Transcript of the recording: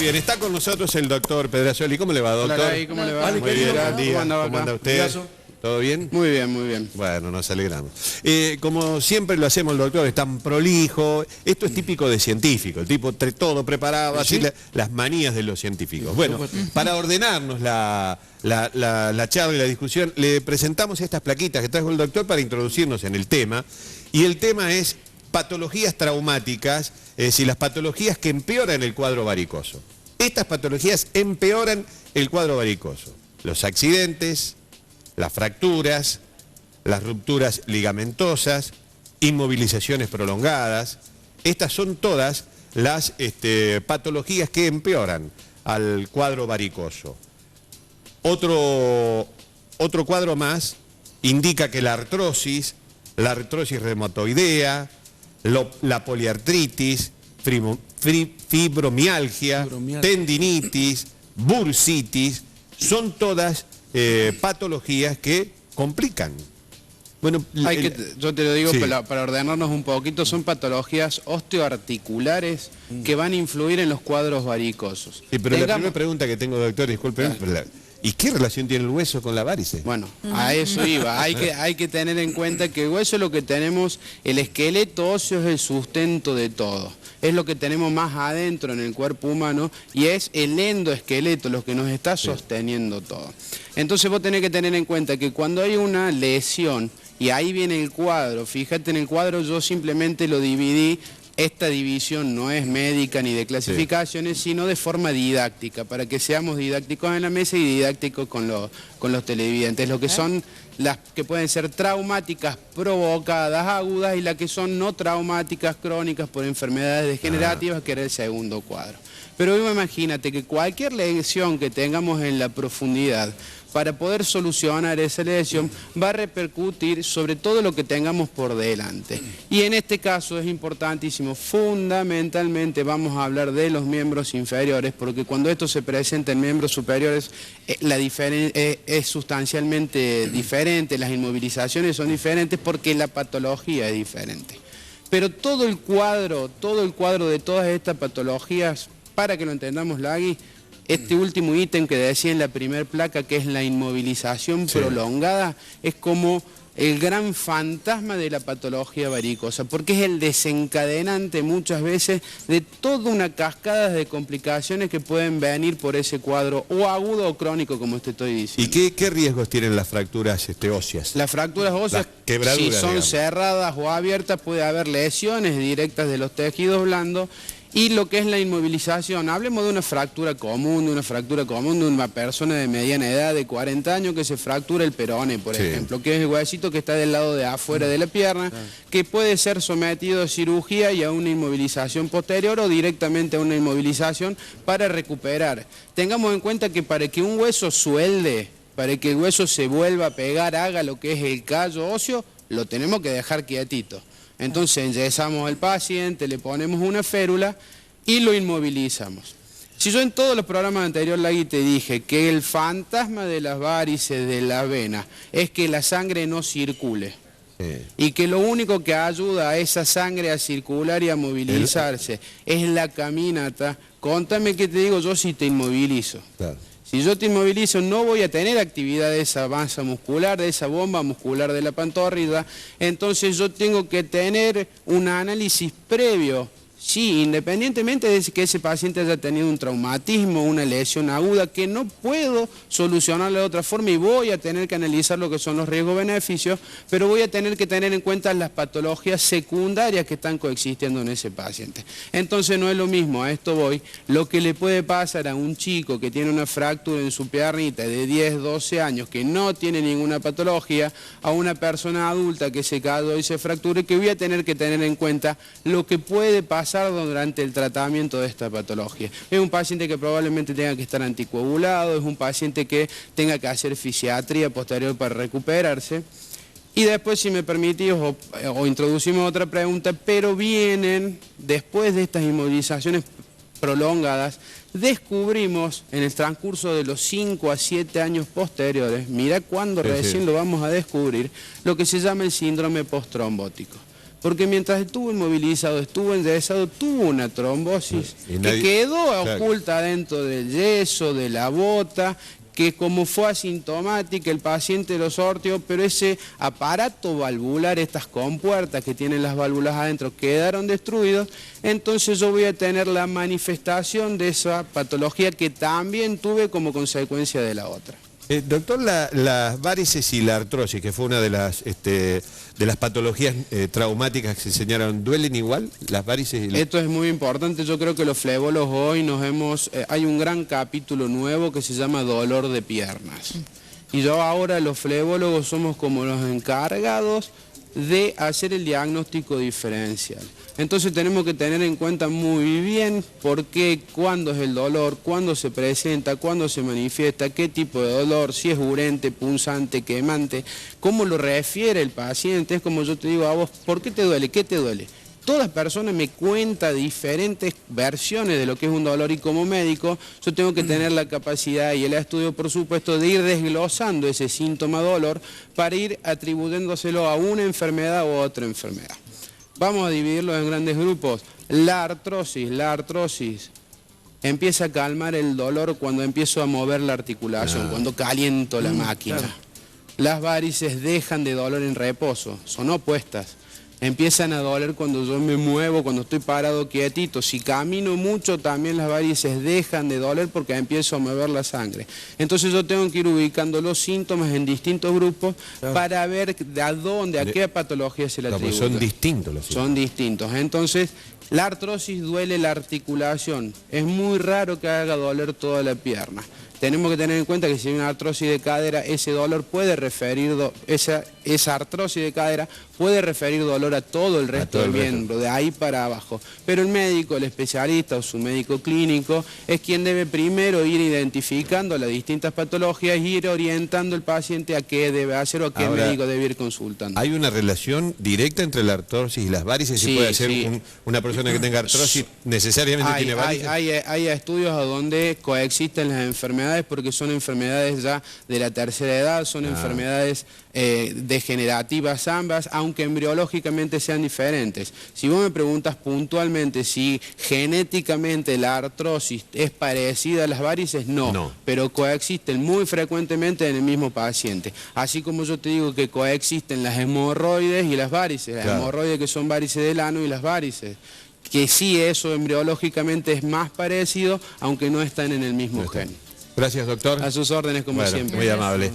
bien, está con nosotros el doctor Pedrazzoli. ¿Cómo le va, doctor? Hola, Lai, ¿cómo le va? Muy bien, buen día. ¿Cómo anda usted? ¿Todo bien? Muy bien, muy bien. Bueno, nos alegramos. Como siempre lo hacemos el doctor, es tan prolijo. Esto es típico de científico, el tipo todo preparado, así las manías de los científicos. Bueno, para ordenarnos la charla y la discusión, le presentamos estas plaquitas que trajo el doctor para introducirnos en el tema. Y el tema es patologías traumáticas, es decir, las patologías que empeoran el cuadro varicoso. Estas patologías empeoran el cuadro varicoso. Los accidentes, las fracturas, las rupturas ligamentosas, inmovilizaciones prolongadas. Estas son todas las patologías que empeoran al cuadro varicoso. Otro cuadro más indica que la artrosis reumatoidea, la poliartritis, fibromialgia, tendinitis, bursitis, son todas patologías que complican. Bueno, yo te lo digo para ordenarnos un poquito, son patologías osteoarticulares que van a influir en los cuadros varicosos. Sí, pero la primera pregunta que tengo, doctor, disculpen, ¿y qué relación tiene el hueso con la varice? Bueno, a eso iba. Hay que tener en cuenta que el hueso es lo que tenemos, el esqueleto óseo es el sustento de todo. Es lo que tenemos más adentro en el cuerpo humano y es el endoesqueleto lo que nos está sosteniendo todo. Entonces vos tenés que tener en cuenta que cuando hay una lesión, y ahí viene el cuadro, fíjate en el cuadro yo simplemente lo dividí. Esta división no es médica ni de clasificaciones, sino de forma didáctica, para que seamos didácticos en la mesa y didácticos con los televidentes. Lo que son las que pueden ser traumáticas provocadas agudas y las que son no traumáticas crónicas por enfermedades degenerativas, que era el segundo cuadro. Pero imagínate que cualquier lesión que tengamos en la profundidad, para poder solucionar esa lesión, va a repercutir sobre todo lo que tengamos por delante. Y en este caso es importantísimo, fundamentalmente vamos a hablar de los miembros inferiores, porque cuando esto se presenta en miembros superiores, la es sustancialmente diferente, las inmovilizaciones son diferentes porque la patología es diferente. Pero todo el cuadro de todas estas patologías, para que lo entendamos, Lagui, este último ítem que decía en la primera placa, que es la inmovilización prolongada, es como el gran fantasma de la patología varicosa, porque es el desencadenante muchas veces de toda una cascada de complicaciones que pueden venir por ese cuadro, o agudo o crónico, como te estoy diciendo. ¿Y qué riesgos tienen las fracturas óseas? Las fracturas óseas, si son cerradas o abiertas, puede haber lesiones directas de los tejidos blandos. Y lo que es la inmovilización, hablemos de una fractura común, de una persona de mediana edad, de 40 años, que se fractura el perone, por ejemplo, que es el huesito que está del lado de afuera de la pierna, que puede ser sometido a cirugía y a una inmovilización posterior o directamente a una inmovilización para recuperar. Tengamos en cuenta que para que un hueso suelde, para que el hueso se vuelva a pegar, haga lo que es el callo óseo, lo tenemos que dejar quietito. Entonces enyesamos al paciente, le ponemos una férula y lo inmovilizamos. Si yo en todos los programas anteriores, Lagui, te dije que el fantasma de las varices de la vena es que la sangre no circule, y que lo único que ayuda a esa sangre a circular y a movilizarse es la caminata, contame qué te digo yo si te inmovilizo. Claro. Si yo te inmovilizo, no voy a tener actividad de esa masa muscular, de esa bomba muscular de la pantorrilla, entonces yo tengo que tener un análisis previo. Sí, independientemente de que ese paciente haya tenido un traumatismo, una lesión aguda, que no puedo solucionarlo de otra forma y voy a tener que analizar lo que son los riesgos-beneficios, pero voy a tener que tener en cuenta las patologías secundarias que están coexistiendo en ese paciente. Entonces no es lo mismo, a esto voy, lo que le puede pasar a un chico que tiene una fractura en su piernita de 10, 12 años, que no tiene ninguna patología, a una persona adulta que se cayó y se fractura, y que voy a tener que tener en cuenta lo que puede pasar durante el tratamiento de esta patología. Es un paciente que probablemente tenga que estar anticoagulado, es un paciente que tenga que hacer fisiatría posterior para recuperarse. Y después, si me permitís, o introducimos otra pregunta, pero vienen, después de estas inmovilizaciones prolongadas, descubrimos en el transcurso de los 5 a 7 años posteriores, mira cuándo recién lo vamos a descubrir, lo que se llama el síndrome posttrombótico. Porque mientras estuvo inmovilizado, estuvo enyesado, tuvo una trombosis que quedó oculta dentro del yeso, de la bota, que como fue asintomática el paciente lo sorteó, pero ese aparato valvular, estas compuertas que tienen las válvulas adentro, quedaron destruidos, entonces yo voy a tener la manifestación de esa patología que también tuve como consecuencia de la otra. Doctor, las varices y la artrosis, que fue una de las patologías traumáticas que se enseñaron, ¿duelen igual las varices? Esto es muy importante. Yo creo que los flebólogos hoy hay un gran capítulo nuevo que se llama dolor de piernas. Y yo ahora los flebólogos somos como los encargados de hacer el diagnóstico diferencial. Entonces tenemos que tener en cuenta muy bien por qué, cuándo es el dolor, cuándo se presenta, cuándo se manifiesta, qué tipo de dolor, si es urente, punzante, quemante, cómo lo refiere el paciente. Es como yo te digo a vos, ¿por qué te duele? ¿Qué te duele? Todas personas me cuentan diferentes versiones de lo que es un dolor y como médico yo tengo que tener la capacidad y el estudio, por supuesto, de ir desglosando ese síntoma dolor para ir atribuyéndoselo a una enfermedad u otra enfermedad. Vamos a dividirlo en grandes grupos. La artrosis empieza a calmar el dolor cuando empiezo a mover la articulación, cuando caliento la máquina. Claro. Las varices dejan de doler en reposo, son opuestas. Empiezan a doler cuando yo me muevo, cuando estoy parado quietito. Si camino mucho, también las varices dejan de doler porque empiezo a mover la sangre. Entonces yo tengo que ir ubicando los síntomas en distintos grupos para ver a qué patología se le atribuye. Son distintos los síntomas. Son distintos. Entonces, la artrosis duele la articulación. Es muy raro que haga doler toda la pierna. Tenemos que tener en cuenta que si hay una artrosis de cadera, ese dolor puede referir, esa artrosis de cadera puede referir dolor a todo el resto del miembro, de ahí para abajo. Pero el médico, el especialista o su médico clínico es quien debe primero ir identificando las distintas patologías y ir orientando al paciente a qué debe hacer o a qué médico debe ir consultando. ¿Hay una relación directa entre la artrosis y las varices? ¿Se puede hacer una persona que tenga artrosis necesariamente tiene varices? Hay estudios a donde coexisten las enfermedades porque son enfermedades ya de la tercera edad, son enfermedades degenerativas ambas, aunque embriológicamente sean diferentes. Si vos me preguntas puntualmente si genéticamente la artrosis es parecida a las varices, no, pero coexisten muy frecuentemente en el mismo paciente. Así como yo te digo que coexisten las hemorroides y las varices, las hemorroides que son varices del ano y las varices, que sí, eso embriológicamente es más parecido, aunque no están en el mismo gen. Gracias, doctor. A sus órdenes, como siempre. Muy amable.